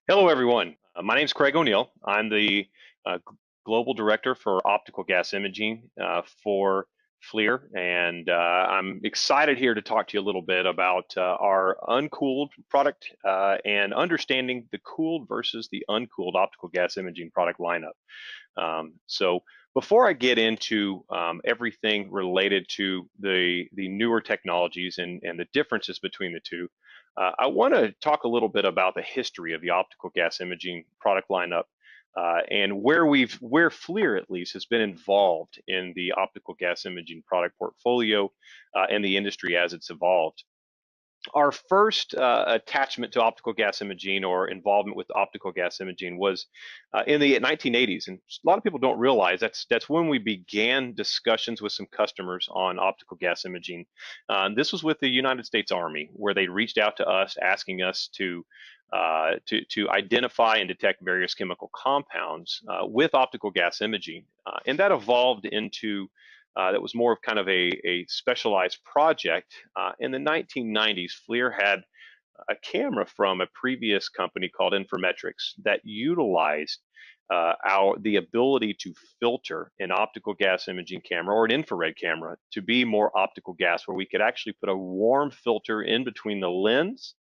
Hello, everyone. My name is Craig O'Neill. I'm the Global Director for Optical Gas Imaging for FLIR, and I'm excited here to talk to you a little bit about our uncooled product and understanding the cooled versus the uncooled optical gas imaging product lineup. So before I get into everything related to the newer technologies and the differences between the two, I want to talk a little bit about the history of the optical gas imaging product lineup and where FLIR at least has been involved in the optical gas imaging product portfolio and the industry as it's evolved. Our first attachment to optical gas imaging or involvement with optical gas imaging was in the 1980s, and a lot of people don't realize that's when we began discussions with some customers on optical gas imaging. This was with the United States Army, where they reached out to us asking us to identify and detect various chemical compounds with optical gas imaging, and that evolved into that was more of kind of a specialized project. In the 1990s, FLIR had a camera from a previous company called Informetrics that utilized the ability to filter an optical gas imaging camera or an infrared camera to be more optical gas, where we could actually put a warm filter in between the lens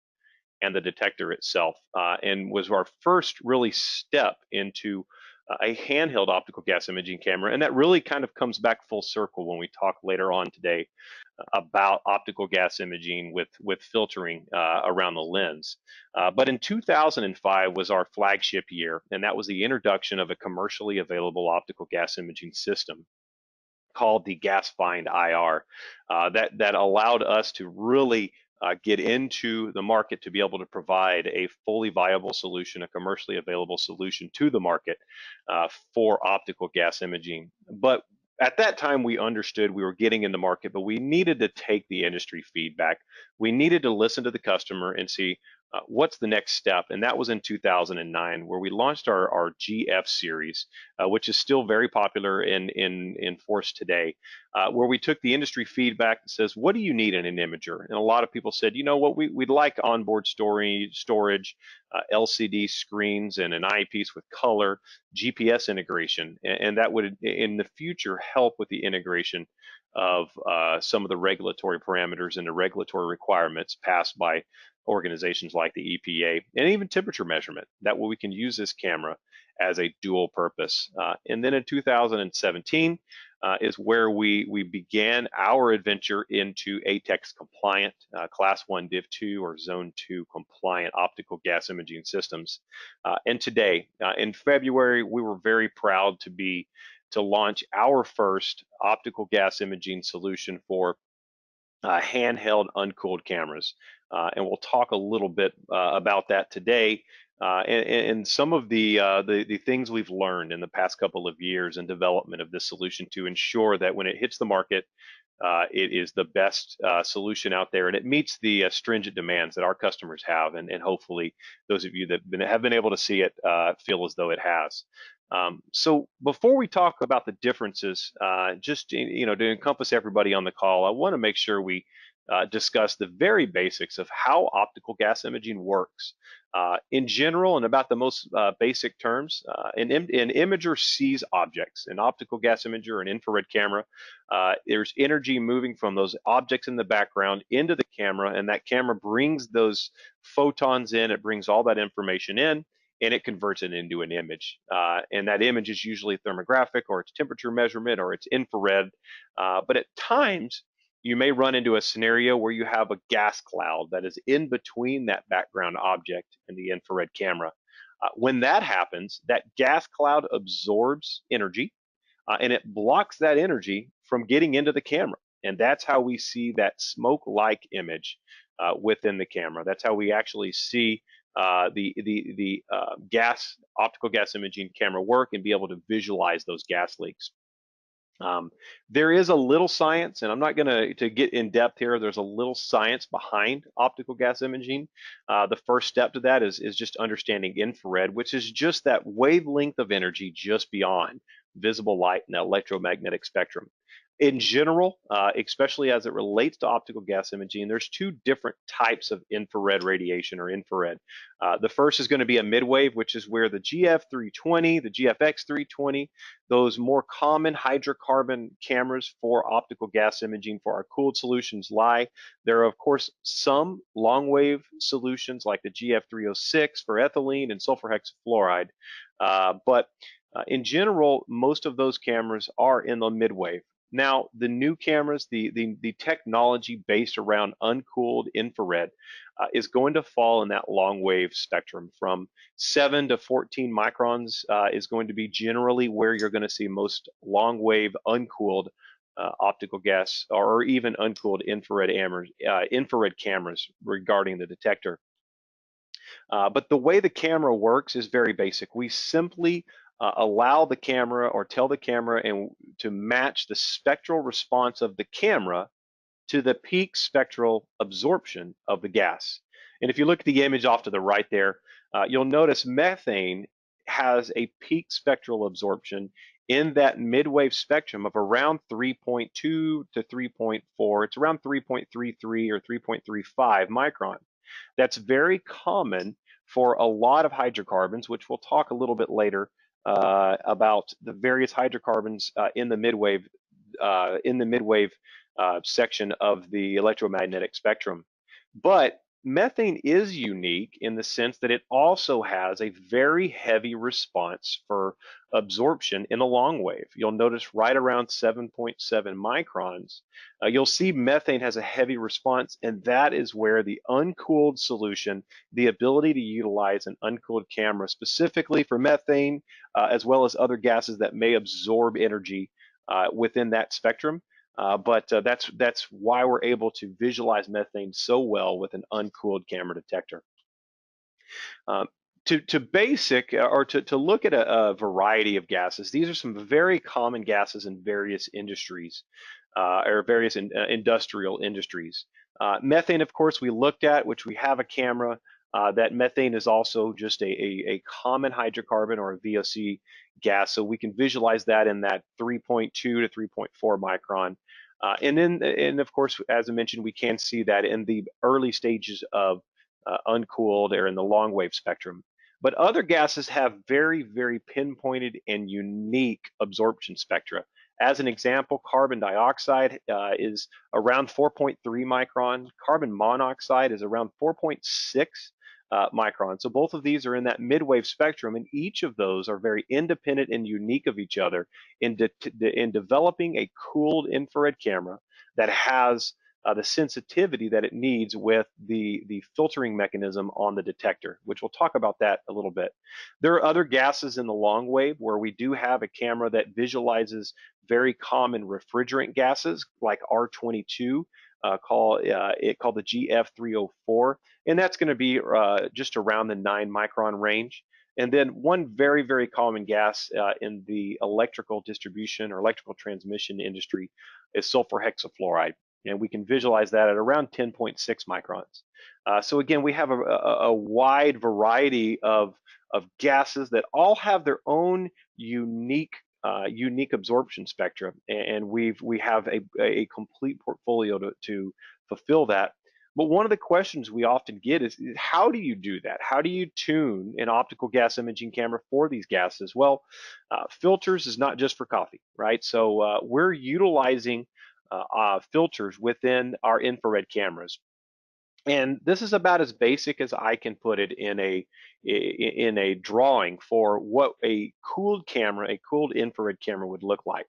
and the detector itself, and was our first really step into a handheld optical gas imaging camera. And that really kind of comes back full circle when we talk later on today about optical gas imaging with filtering around the lens. But in 2005 was our flagship year, and that was the introduction of a commercially available optical gas imaging system called the GasFind IR that allowed us to really get into the market to be able to provide a fully viable solution, a commercially available solution to the market for optical gas imaging. But at that time, we understood we were getting in the market, but we needed to take the industry feedback. We needed to listen to the customer and see what's the next step. And that was in 2009, where we launched our GF series, which is still very popular in force today, where we took the industry feedback that says, what do you need in an imager? And a lot of people said, you know what, we'd like onboard storage, LCD screens, and an eyepiece with color, GPS integration, and that would in the future help with the integration of some of the regulatory parameters and the regulatory requirements passed by organizations like the EPA, and even temperature measurement. That way we can use this camera as a dual purpose. And then in 2017 is where we began our adventure into ATEX compliant, Class 1 Div 2 or Zone 2 compliant optical gas imaging systems. And today, in February, we were very proud to launch our first optical gas imaging solution for handheld uncooled cameras. And we'll talk a little bit about that today and some of the things we've learned in the past couple of years in development of this solution to ensure that when it hits the market, it is the best solution out there, and it meets the stringent demands that our customers have, and hopefully those of you that have been able to see it feel as though it has. So before we talk about the differences, just to encompass everybody on the call, I want to make sure we discuss the very basics of how optical gas imaging works. In general, and about the most basic terms, an imager sees objects. An optical gas imager, an infrared camera, there's energy moving from those objects in the background into the camera, and that camera brings those photons in, it brings all that information in, and it converts it into an image. And that image is usually thermographic, or it's temperature measurement, or it's infrared. But at times, you may run into a scenario where you have a gas cloud that is in between that background object and the infrared camera. When that happens, that gas cloud absorbs energy and it blocks that energy from getting into the camera. And that's how we see that smoke-like image within the camera. That's how we actually see the optical gas imaging camera work and be able to visualize those gas leaks. There is a little science, and I'm not going to get in depth here. There's a little science behind optical gas imaging. The first step to that is just understanding infrared, which is just that wavelength of energy just beyond visible light and electromagnetic spectrum. In general, especially as it relates to optical gas imaging, there's two different types of infrared radiation or infrared. The first is going to be a midwave, which is where the GF320, the GFX320, those more common hydrocarbon cameras for optical gas imaging for our cooled solutions lie. There are, of course, some long wave solutions like the GF306 for ethylene and sulfur hexafluoride, but in general, most of those cameras are in the midwave. Now, the new cameras, the technology based around uncooled infrared is going to fall in that long wave spectrum from 7 to 14 microns is going to be generally where you're going to see most long wave uncooled optical gas or even uncooled infrared cameras regarding the detector. But the way the camera works is very basic. We simply allow the camera or tell the camera and to match the spectral response of the camera to the peak spectral absorption of the gas. And if you look at the image off to the right there, you'll notice methane has a peak spectral absorption in that midwave spectrum of around 3.2 to 3.4. It's around 3.33 or 3.35 micron. That's very common for a lot of hydrocarbons, which we'll talk a little bit later about the various hydrocarbons in the midwave section of the electromagnetic spectrum. But methane is unique in the sense that it also has a very heavy response for absorption in the long wave. You'll notice right around 7.7 microns, you'll see methane has a heavy response, and that is where the uncooled solution, the ability to utilize an uncooled camera specifically for methane, as well as other gases that may absorb energy within that spectrum. But that's why we're able to visualize methane so well with an uncooled camera detector. To basic or to look at a variety of gases, these are some very common gases in various industries or various industrial industries. Methane, of course, we looked at, which we have a camera. That methane is also just a common hydrocarbon or a VOC gas, so we can visualize that in that 3.2 to 3.4 micron. And of course, as I mentioned, we can see that in the early stages of uncooled or in the long wave spectrum. But other gases have very, very pinpointed and unique absorption spectra. As an example, carbon dioxide is around 4.3 micron. Carbon monoxide is around 4.6 micron. So both of these are in that midwave spectrum, and each of those are very independent and unique of each other in developing a cooled infrared camera that has the sensitivity that it needs with the filtering mechanism on the detector, which we'll talk about that a little bit. There are other gases in the long wave where we do have a camera that visualizes very common refrigerant gases like R22, called the GF304, and that's going to be just around the 9 micron range. And then one very, very common gas in the electrical distribution or electrical transmission industry is sulfur hexafluoride. And we can visualize that at around 10.6 microns. So again, we have a wide variety of gases that all have their own unique absorption spectrum, and we have a complete portfolio to fulfill that. But one of the questions we often get is how do you do that? How do you tune an optical gas imaging camera for these gases? Well, filters is not just for coffee, right? So we're utilizing filters within our infrared cameras. And this is about as basic as I can put it in a drawing for what a cooled camera, a cooled infrared camera would look like.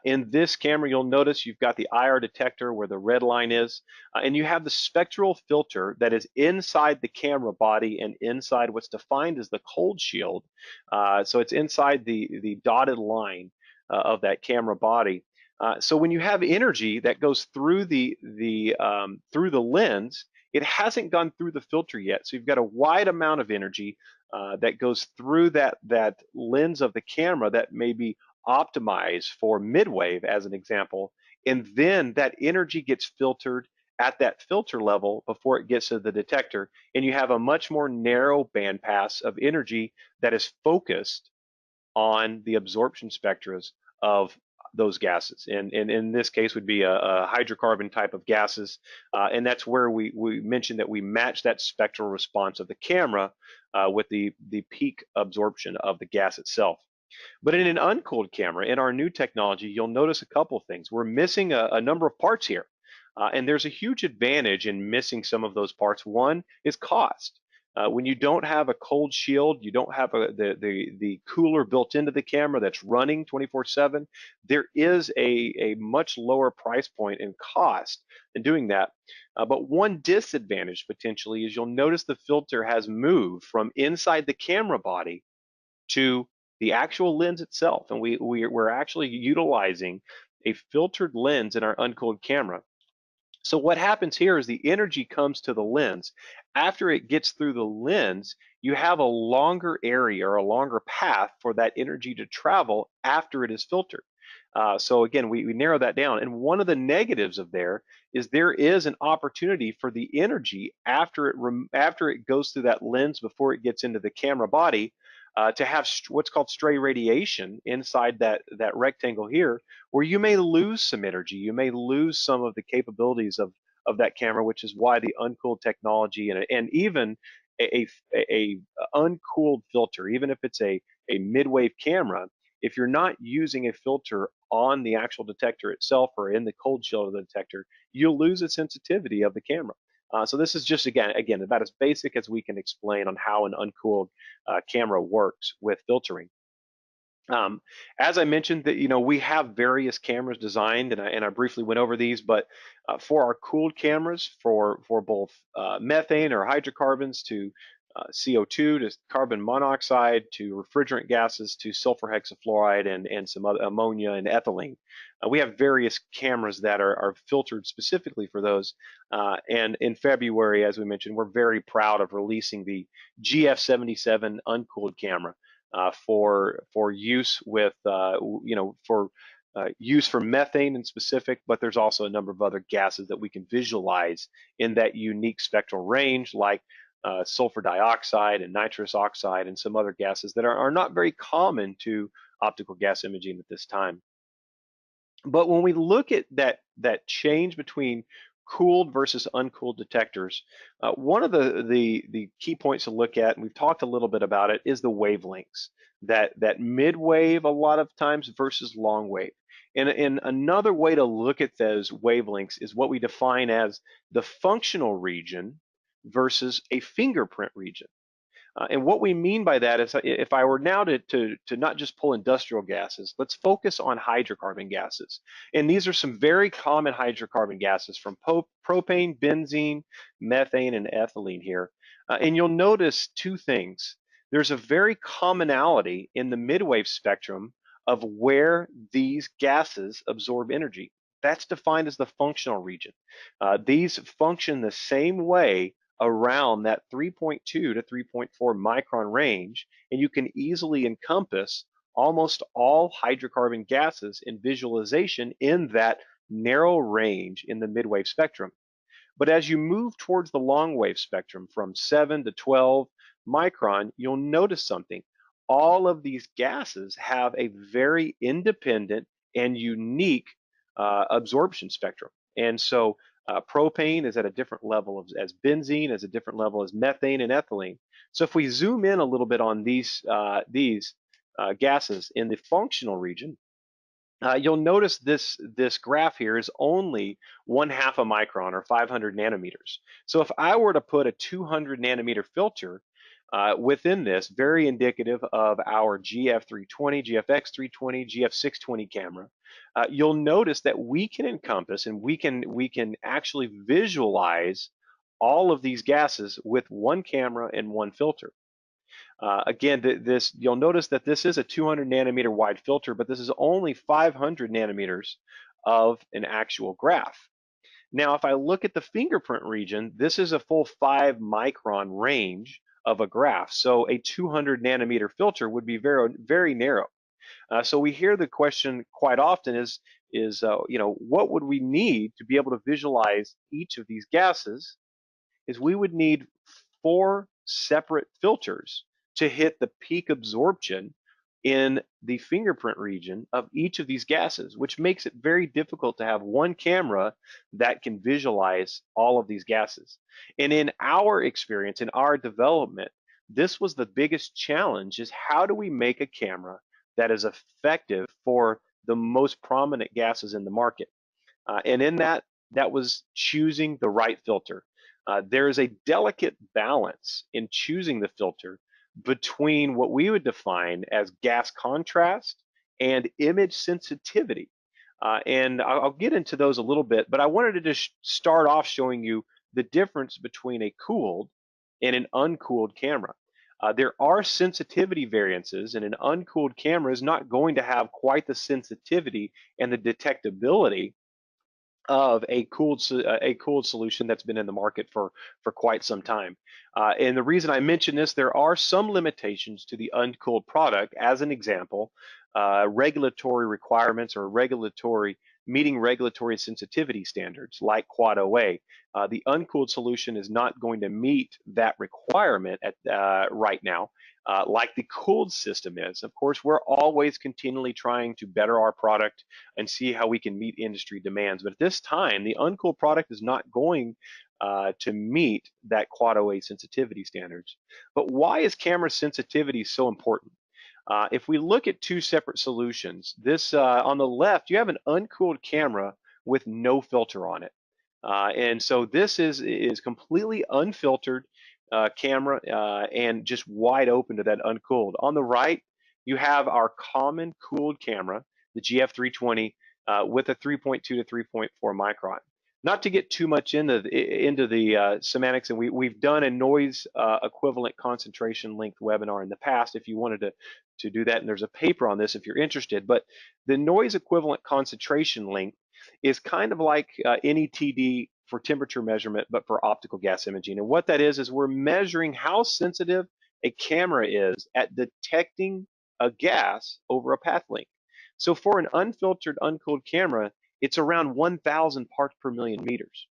In this camera, you'll notice you've got the IR detector where the red line is, and you have the spectral filter that is inside the camera body and inside what's defined as the cold shield. So it's inside the dotted line of that camera body. So when you have energy that goes through the lens, it hasn't gone through the filter yet. So you've got a wide amount of energy that goes through that lens of the camera that may be optimized for midwave, as an example. And then that energy gets filtered at that filter level before it gets to the detector. And you have a much more narrow bandpass of energy that is focused on the absorption spectra of those gases, and in this case would be a hydrocarbon type of gases, and that's where we mentioned that we match that spectral response of the camera with the peak absorption of the gas itself. But in an uncooled camera, in our new technology, you'll notice a couple of things. We're missing a number of parts here. And there's a huge advantage in missing some of those parts. One is cost. When you don't have a cold shield, you don't have the cooler built into the camera that's running 24/7, there is a much lower price point in cost in doing that. But one disadvantage potentially is you'll notice the filter has moved from inside the camera body to the actual lens itself. And we're actually utilizing a filtered lens in our uncooled camera. So what happens here is the energy comes to the lens. After it gets through the lens, you have a longer area or a longer path for that energy to travel after it is filtered. So again, we narrow that down. And one of the negatives of there is an opportunity for the energy after it goes through that lens before it gets into the camera body to have what's called stray radiation inside that rectangle here, where you may lose some energy, you may lose some of the capabilities of that camera, which is why the uncooled technology and even a uncooled filter, even if it's a mid-wave camera, if you're not using a filter on the actual detector itself or in the cold shield of the detector, you'll lose the sensitivity of the camera. So this is just again about as basic as we can explain on how an uncooled camera works with filtering. As I mentioned, that we have various cameras designed, and I briefly went over these. But for our cooled cameras, for both methane or hydrocarbons to CO2 to carbon monoxide to refrigerant gases to sulfur hexafluoride and some other ammonia and ethylene, we have various cameras that are filtered specifically for those. And in February, as we mentioned, we're very proud of releasing the GF77 uncooled camera for use with use for methane in specific, but there's also a number of other gases that we can visualize in that unique spectral range, like sulfur dioxide and nitrous oxide and some other gases that are not very common to optical gas imaging at this time. But when we look at that change between cooled versus uncooled detectors, one of the key points to look at, and we've talked a little bit about it, is the wavelengths. That mid wave a lot of times versus long wave. And another way to look at those wavelengths is what we define as the functional region versus a fingerprint region. And what we mean by that is, if I were now to not just pull industrial gases, let's focus on hydrocarbon gases. And these are some very common hydrocarbon gases from propane, benzene, methane, and ethylene here. And you'll notice two things. There's a very commonality in the midwave spectrum of where these gases absorb energy. That's defined as the functional region. These function the same way around that 3.2 to 3.4 micron range, and you can easily encompass almost all hydrocarbon gases in visualization in that narrow range in the midwave spectrum. But as you move towards the long wave spectrum from 7 to 12 micron, you'll notice something. All of these gases have a very independent and unique absorption spectrum. And so propane is at a different level as benzene, as a different level as methane and ethylene. So if we zoom in a little bit on these gases in the functional region, you'll notice this graph here is only 1/2 a micron or 500 nanometers. So if I were to put a 200 nanometer filter within this, very indicative of our GF320, GFX320, GF620 camera, you'll notice that we can encompass and we can actually visualize all of these gases with one camera and one filter. Again, you'll notice that this is a 200 nanometer wide filter, but this is only 500 nanometers of an actual graph. Now, if I look at the fingerprint region, this is a full 5 micron range of a graph. So a 200 nanometer filter would be very, very narrow. So we hear the question quite often is what would we need to be able to visualize each of these gases? Is we would need 4 separate filters to hit the peak absorption in the fingerprint region of each of these gases, which makes it very difficult to have one camera that can visualize all of these gases. And in our experience, in our development, this was the biggest challenge, is how do we make a camera that is effective for the most prominent gases in the market? And in that, that was choosing the right filter. There is a delicate balance in choosing the filter between what we would define as gas contrast and image sensitivity. And I'll get into those a little bit, but I wanted to just start off showing you the difference between a cooled and an uncooled camera. There are sensitivity variances, and an uncooled camera is not going to have quite the sensitivity and the detectability of a cooled solution that's been in the market for quite some time. And the reason I mention this, there are some limitations to the uncooled product. As an example, regulatory requirements or meeting regulatory sensitivity standards like Quad OA. The uncooled solution is not going to meet that requirement right now, like the cooled system is. Of course, we're always continually trying to better our product and see how we can meet industry demands. But at this time, the uncooled product is not going to meet that Quad OA sensitivity standards. But why is camera sensitivity so important? If we look at two separate solutions, this on the left, you have an uncooled camera with no filter on it. And so this is completely unfiltered camera and just wide open to that uncooled. On the right, you have our common cooled camera, the GF320, with a 3.2 to 3.4 micron. Not to get too much into the semantics, and we've done a noise equivalent concentration length webinar in the past if you wanted to do that, and there's a paper on this if you're interested. But the noise equivalent concentration length is kind of like NETD for temperature measurement, but for optical gas imaging. And what that is we're measuring how sensitive a camera is at detecting a gas over a path length. So for an unfiltered, uncooled camera, it's around 1,000 parts per million meters.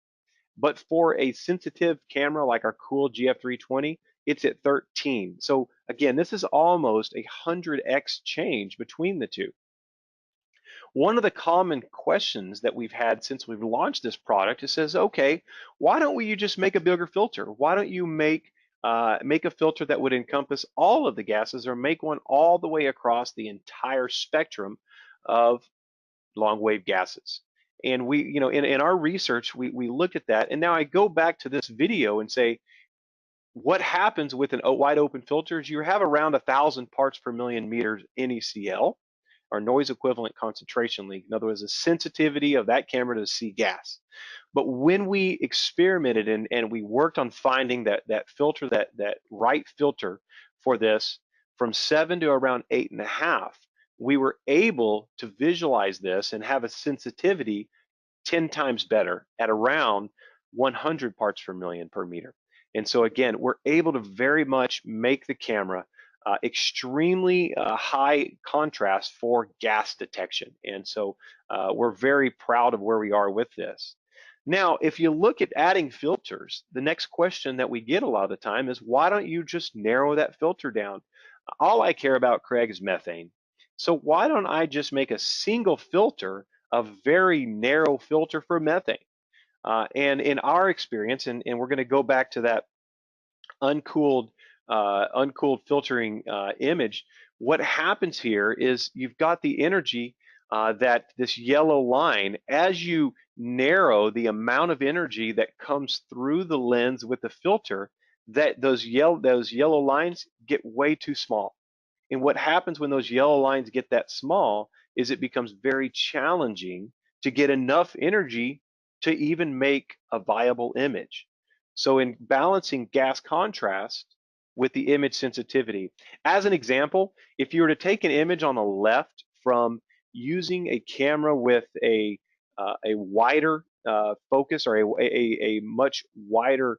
But for a sensitive camera like our cooled GF320, it's at 13. So again, this is almost 100x change between the two. One of the common questions that we've had since we've launched this product is says, okay, why don't you just make a bigger filter? Why don't you make a filter that would encompass all of the gases, or make one all the way across the entire spectrum of long wave gases? And we, in our research, we looked at that. And now I go back to this video and say, what happens with a wide open filter is you have around 1,000 parts per million meters NECL, or noise equivalent concentration length. In other words, the sensitivity of that camera to see gas. But when we experimented and we worked on finding that filter, that right filter for this, from 7 to around 8.5, we were able to visualize this and have a sensitivity 10 times better at around 100 parts per million per meter. And so again, we're able to very much make the camera extremely high contrast for gas detection. And so we're very proud of where we are with this. Now, if you look at adding filters, the next question that we get a lot of the time is, why don't you just narrow that filter down? All I care about, Craig, is methane. So why don't I just make a single filter, a very narrow filter for methane? And in our experience, and we're going to go back to that uncooled filtering image, what happens here is you've got the energy that this yellow line, as you narrow the amount of energy that comes through the lens with the filter, that those yellow lines get way too small. And what happens when those yellow lines get that small is it becomes very challenging to get enough energy to even make a viable image. So in balancing gas contrast with the image sensitivity, as an example, if you were to take an image on the left from using a camera with a wider focus, or a much wider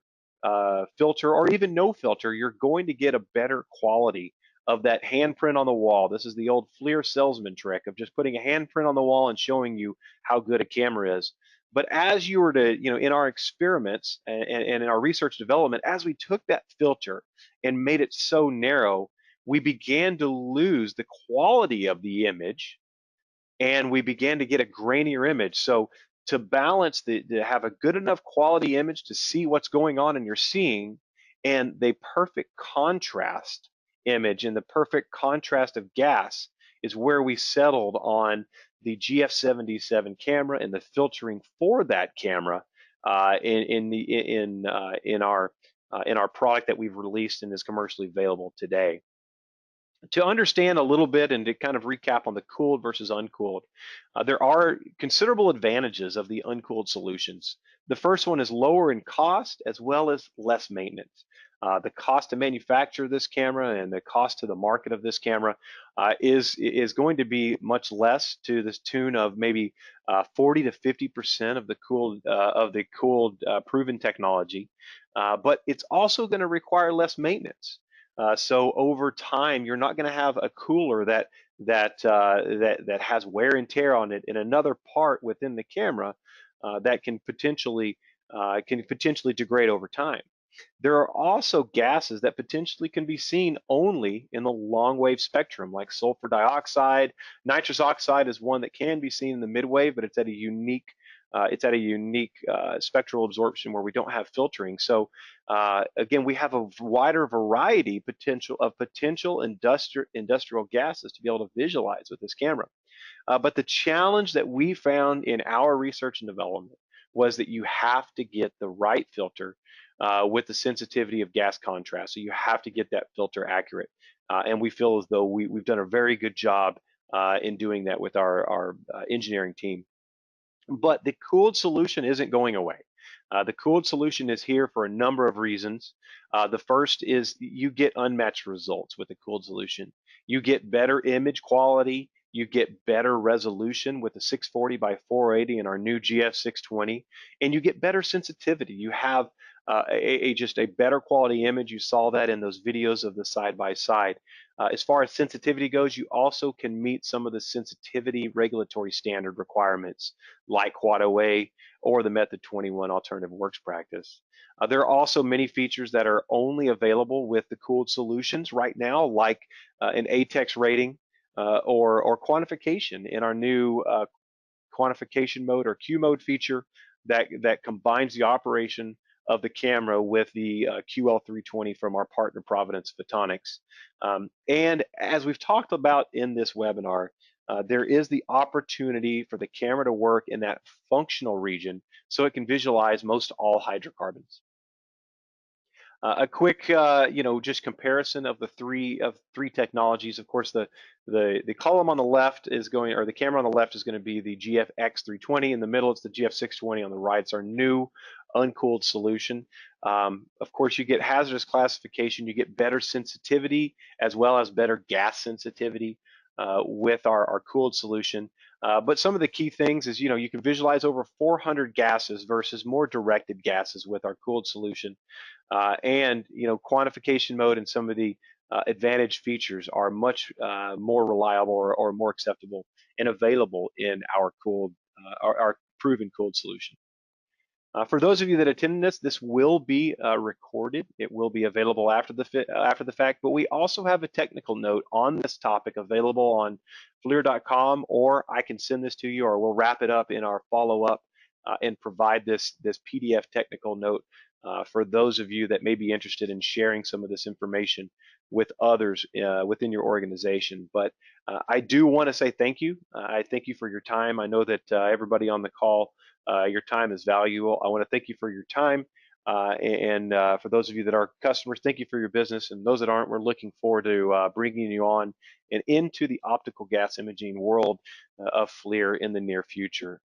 filter, or even no filter, you're going to get a better quality of that handprint on the wall. This is the old FLIR salesman trick of just putting a handprint on the wall and showing you how good a camera is. But as you were to, in our experiments and in our research development, as we took that filter and made it so narrow, we began to lose the quality of the image, and we began to get a grainier image. So to balance to have a good enough quality image to see what's going on and you're seeing, and the perfect contrast image and the perfect contrast of gas is where we settled on the GF77 camera and the filtering for that camera in our product that we've released and is commercially available today. To understand a little bit and to kind of recap on the cooled versus uncooled, there are considerable advantages of the uncooled solutions. The first one is lower in cost as well as less maintenance. The cost to manufacture this camera and the cost to the market of this camera is going to be much less, to this tune of maybe 40 to 50% of the cooled proven technology. But it's also going to require less maintenance. So over time, you're not going to have a cooler that has wear and tear on it in another part within the camera that can potentially degrade over time. There are also gases that potentially can be seen only in the long wave spectrum, like sulfur dioxide. Nitrous oxide is one that can be seen in the mid wave, but it's at a unique spectral absorption where we don't have filtering. So again, we have a wider variety of potential industrial gases to be able to visualize with this camera. But the challenge that we found in our research and development was that you have to get the right filter with the sensitivity of gas contrast. So you have to get that filter accurate. And we feel as though we've done a very good job in doing that with our engineering team. But the cooled solution isn't going away. The cooled solution is here for a number of reasons. The first is you get unmatched results with the cooled solution. You get better image quality. You get better resolution with the 640 by 480 in our new GF620, and you get better sensitivity. You have just a better quality image. You saw that in those videos of the side by side. As far as sensitivity goes, you also can meet some of the sensitivity regulatory standard requirements like Quad OA or the Method 21 alternative works practice. There are also many features that are only available with the cooled solutions right now, like an ATEX rating or quantification in our new quantification mode or Q mode feature that combines the operation of the camera with the QL320 from our partner Providence Photonics. And as we've talked about in this webinar, there is the opportunity for the camera to work in that functional region so it can visualize most all hydrocarbons. A quick, just comparison of the three technologies. Of course, the column on the left is going, or the camera on the left is going to be the GFX320. In the middle, it's the GF620. On the right, it's our new uncooled solution. Of course, you get hazardous classification. You get better sensitivity as well as better gas sensitivity with our cooled solution. But some of the key things is, you can visualize over 400 gases versus more directed gases with our cooled solution. And quantification mode and some of the advantage features are much more reliable or more acceptable and available in our our proven cooled solution. For those of you that attended this will be recorded. It will be available after the fact, but we also have a technical note on this topic available on FLIR.com, or I can send this to you, or we'll wrap it up in our follow-up and provide this PDF technical note for those of you that may be interested in sharing some of this information with others within your organization. But I do want to say thank you. I thank you for your time. I know that everybody on the call, your time is valuable. I want to thank you for your time. And for those of you that are customers, thank you for your business. And those that aren't, we're looking forward to bringing you on and into the optical gas imaging world of FLIR in the near future.